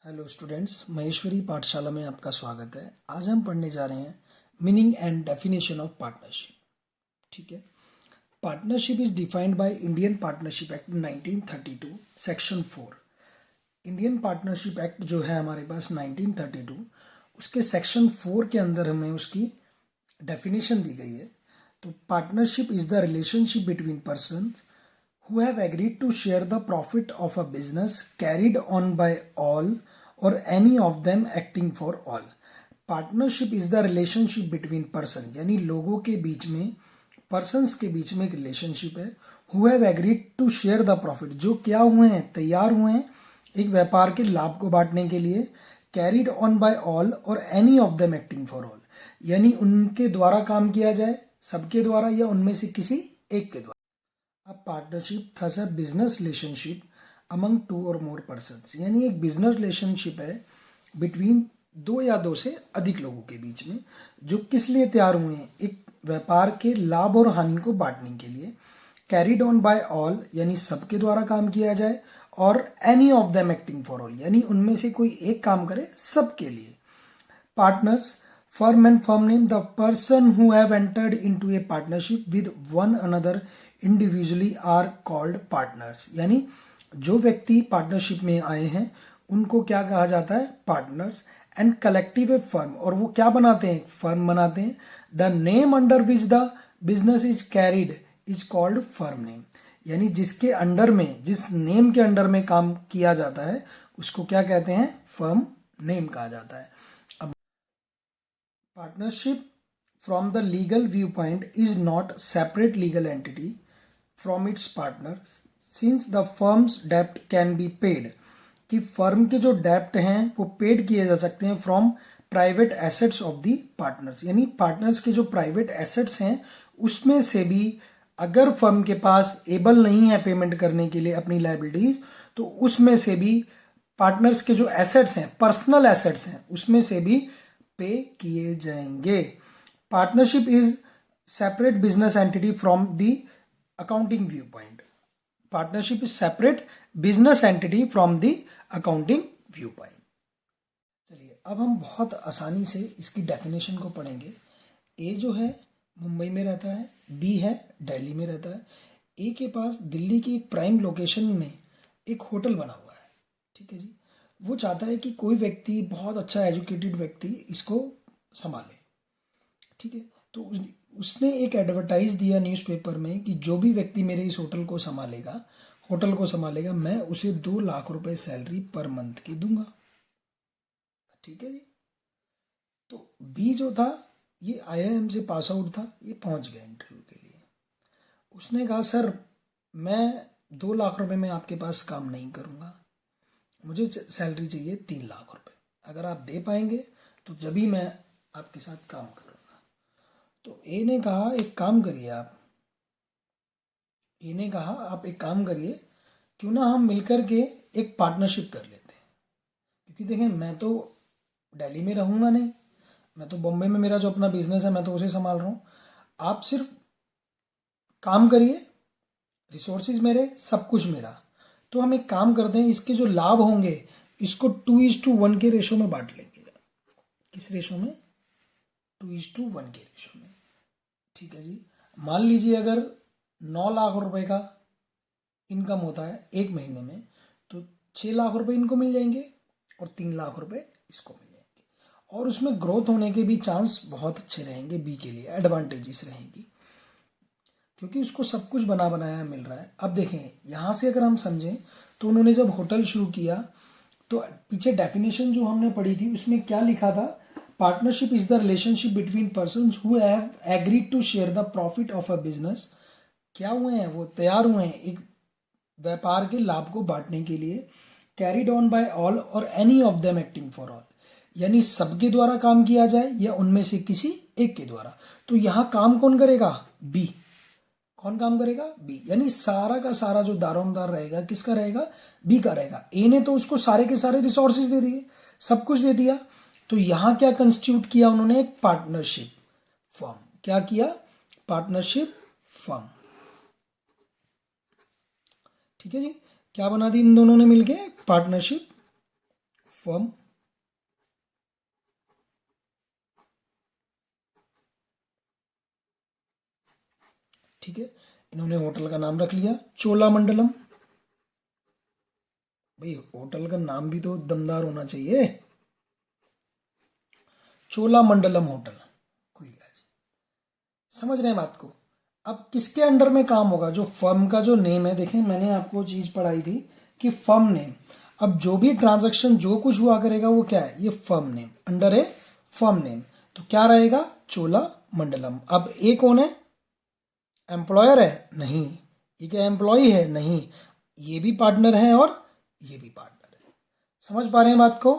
Hello students, Maheshwari पाठशाला में आपका स्वागत है। आज हम पढ़ने जा रहे हैं meaning and definition of partnership. ठीक है। Partnership is defined by Indian partnership act 1932 section 4। Indian partnership act जो है हमारे पास 1932, उसके सेक्शन 4 के अंदर हमें उसकी डेफिनेशन दी गई है। तो partnership is the relationship between person who have agreed to share the profit of a business carried on by all or any of them acting for all. Partnership is the relationship between person, यानी लोगों के बीच में, persons के बीच में एक relationship है। Who have agreed to share the profit, जो क्या हुए हैं, तैयार हुए हैं एक व्यापार के लाभ को बांटने के लिए। कैरिड ऑन बाय ऑल और any of them acting for all, यानी उनके द्वारा काम किया जाए, सबके द्वारा या उनमें से किसी एक के द्वारा। A partnership thus a business relationship among two or more persons, यानी एक बिजनेस रिलेशनशिप है बिटवीन दो या दो से अधिक लोगों के बीच में, जो किस लिए तैयार हुए हैं, एक व्यापार के लाभ और हानि को बांटने के लिए। कैरिड ऑन बाय ऑल, यानी सबके द्वारा काम किया जाए, और any of them acting for all, यानी उनमें से कोई एक काम करे सबके लिए। Partners, firm and firm name, the person who have entered into a partnership with one another individually are called partners, यानी जो व्यक्ति पार्टनरशिप में आए हैं उनको क्या कहा जाता है, partners. And collective A firm, और वो क्या बनाते हैं, फर्म बनाते हैं। The name under which the business is carried is called firm name, यानी जिसके अंडर में, जिस नेम के अंडर में काम किया जाता है उसको क्या कहते हैं, फर्म नेम कहा जाता है। Partnership from the legal viewpoint is not separate legal entity from its partners since the firm's debt can be paid, कि फर्म के जो डेप्ट हैं वो पेड किए जा सकते हैं from private assets of the partners, यानी पार्टनर्स के जो प्राइवेट एसेट्स हैं उसमें से भी अगर फर्म के पास एबल नहीं है पेमेंट करने के लिए अपनी लाइबिलिटीज, तो उसमें से भी पार्टनर्स के जो एसेट्स हैं, पर्सनल एसेट्स हैं, उसमें से भी पे किए जाएंगे। Partnership is separate business entity from the accounting view point. Partnership is separate business entity from the accounting view point. चलिए अब हम बहुत आसानी से इसकी डेफिनेशन को पढ़ेंगे। ए जो है मुंबई में रहता है, बी है दिल्ली में रहता है। ए के पास दिल्ली की एक प्राइम लोकेशन में एक होटल बना हुआ है। ठीक है जी। वो चाहता है कि कोई व्यक्ति, बहुत अच्छा एजुकेटेड व्यक्ति इसको संभाले। ठीक है। तो उसने एक एडवर्टाइज दिया न्यूज़पेपर में कि जो भी व्यक्ति मेरे इस होटल को संभालेगा मैं उसे 2 लाख रुपए सैलरी पर मंथ की दूंगा। ठीक है जी। तो बी जो था ये IIM से पास आउट था, ये पहुंच गया इंटरव्यू के लिए। उसने कहा सर मैं 2 लाख रुपए में आपके पास काम नहीं करूंगा, मुझे सैलरी चाहिए 3 लाख रुपए। अगर आप दे पाएंगे तो जब भी मैं आपके साथ काम करूंगा। तो ए ने कहा एक काम करिए आप एक काम करिए, क्यों ना हम मिलकर के एक पार्टनरशिप कर लेते हैं। क्योंकि देखें मैं तो दिल्ली में रहूंगा नहीं, मैं तो बॉम्बे में मेरा जो अपना बिजनेस है मैं तो उसे संभाल रहा हूं। आप सिर्फ काम करिए, रिसोर्सेज मेरे, सब कुछ मेरा। तो हम एक काम करते हैं, इसके जो लाभ होंगे इसको 2:1 के रेशो में बांट लेंगे। किस रेशो में, 2:1 के रेशो में। ठीक है जी। मान लीजिए अगर 9 लाख रुपए का इनकम होता है एक महीने में, तो 6 लाख रुपए इनको मिल जाएंगे और 3 लाख रुपए इसको मिल जाएंगे। और उसमें ग्रोथ होने के भी चांस बहुत अच्छे रहेंगे, बी के लिए एडवांटेजेस रहेंगी, क्योंकि उसको सब कुछ बना बनाया मिल रहा है। अब देखें यहां से अगर हम समझें तो उन्होंने जब होटल शुरू किया तो पीछे डेफिनेशन जो हमने पढ़ी थी उसमें क्या लिखा था, partnership is the relationship between persons who have agreed to share the profit of a business. क्या हुए हैं, वो तैयार हुए हैं एक व्यापार के लाभ को बांटने के लिए। कैरिड ऑन बाय ऑल और any of them acting for all, यानी सबके द्वारा काम किया जाए या उनमें से किसी एक के द्वारा। तो यहां काम कौन करेगा, बी। कौन काम करेगा, बी। यानी सारा का सारा जो दारोमदार रहेगा किसका रहेगा, बी का रहेगा। ए ने तो उसको सारे के सारे रिसोर्सेज दे दिए, सब कुछ दे दिया। तो यहां क्या कंस्टिट्यूट किया उन्होंने, एक पार्टनरशिप फर्म। क्या किया, पार्टनरशिप फर्म। ठीक है जी। क्या बना दी इन दोनों ने मिलके, पार्टनरशिप फर्म, ठीक है। इन्होंने होटल का नाम रख लिया चोलामंडलम। भाई होटल का नाम भी तो दमदार होना चाहिए, चोलामंडलम होटल। कोई आज समझ रहे हैं बात को। अब किसके अंडर में काम होगा, जो फर्म का जो नेम है, देखें मैंने आपको चीज पढ़ाई थी कि फर्म नेम। अब जो भी ट्रांजैक्शन जो कुछ हुआ करेगा वो क्या है, ये फर्म नेम, अंडर ए फर्म नेम। तो क्या रहेगा, चोला मंडलम। अब ए कौन है, एम्प्लॉयर है, नहीं। ये क्या एम्प्लॉय है, नहीं। ये भी पार्टनर है और ये भी पार्टनर है। समझ पा रहे हैं बात को।